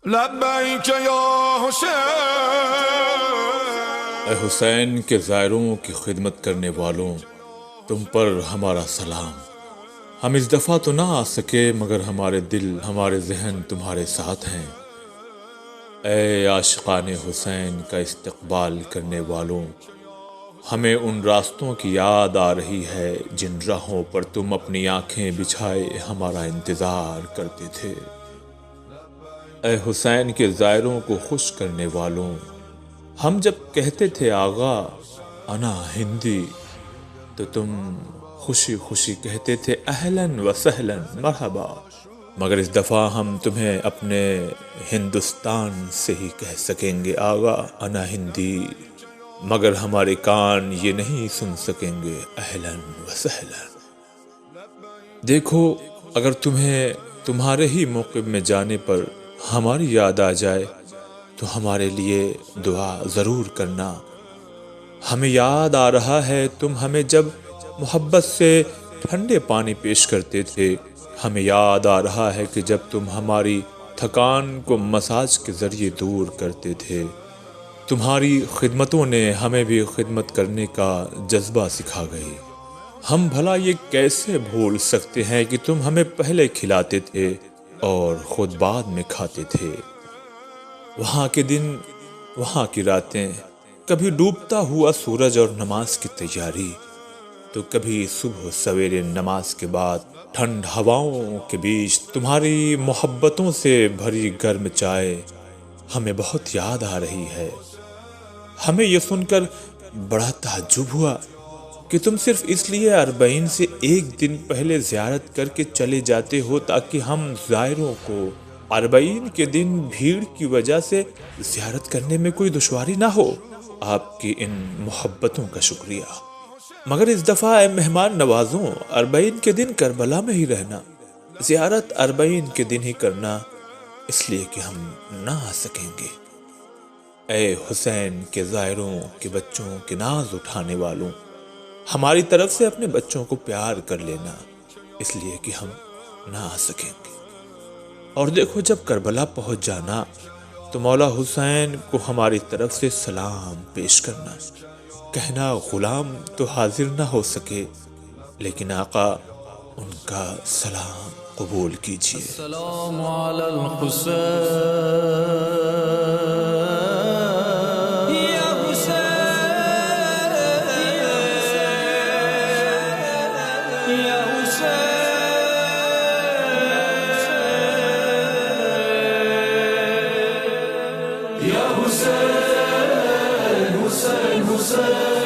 لبیک یا حسین۔ اے حسین کے زائروں کی خدمت کرنے والوں، تم پر ہمارا سلام۔ ہم اس دفعہ تو نہ آ سکے مگر ہمارے دل ہمارے ذہن تمہارے ساتھ ہیں۔ اے عاشقان حسین کا استقبال کرنے والوں، ہمیں ان راستوں کی یاد آ رہی ہے جن راہوں پر تم اپنی آنکھیں بچھائے ہمارا انتظار کرتے تھے۔ اے حسین کے زائروں کو خوش کرنے والوں، ہم جب کہتے تھے آغا انا ہندی تو تم خوشی خوشی کہتے تھے اہلاً و سہلاً مرحبا، مگر اس دفعہ ہم تمہیں اپنے ہندوستان سے ہی کہہ سکیں گے آغا انا ہندی، مگر ہمارے کان یہ نہیں سن سکیں گے اہلاً و سہلاً۔ دیکھو، اگر تمہیں تمہارے ہی موقف میں جانے پر ہماری یاد آ جائے تو ہمارے لیے دعا ضرور کرنا۔ ہمیں یاد آ رہا ہے تم ہمیں جب محبت سے ٹھنڈے پانی پیش کرتے تھے، ہمیں یاد آ رہا ہے کہ جب تم ہماری تھکان کو مساج کے ذریعے دور کرتے تھے۔ تمہاری خدمتوں نے ہمیں بھی خدمت کرنے کا جذبہ سکھا گئی۔ ہم بھلا یہ کیسے بھول سکتے ہیں کہ تم ہمیں پہلے کھلاتے تھے اور خود بعد میں کھاتے تھے۔ وہاں کے دن، وہاں کی راتیں، کبھی ڈوبتا ہوا سورج اور نماز کی تیاری، تو کبھی صبح سویرے نماز کے بعد ٹھنڈ ہواؤں کے بیچ تمہاری محبتوں سے بھری گرم چائے ہمیں بہت یاد آ رہی ہے۔ ہمیں یہ سن کر بڑا تعجب ہوا کہ تم صرف اس لیے اربعین سے ایک دن پہلے زیارت کر کے چلے جاتے ہو تاکہ ہم زائروں کو اربعین کے دن بھیڑ کی وجہ سے زیارت کرنے میں کوئی دشواری نہ ہو۔ آپ کی ان محبتوں کا شکریہ، مگر اس دفعہ اے مہمان نوازوں، اربعین کے دن کربلا میں ہی رہنا، زیارت اربعین کے دن ہی کرنا، اس لیے کہ ہم نہ آ سکیں گے۔ اے حسین کے زائروں کے بچوں کے ناز اٹھانے والوں، ہماری طرف سے اپنے بچوں کو پیار کر لینا، اس لیے کہ ہم نہ آ سکیں گے۔ اور دیکھو، جب کربلا پہنچ جانا تو مولا حسین کو ہماری طرف سے سلام پیش کرنا، کہنا غلام تو حاضر نہ ہو سکے لیکن آقا ان کا سلام قبول کیجیے۔ السلام علی الحسین یا حسین یا حسین یا حسین حسین حسین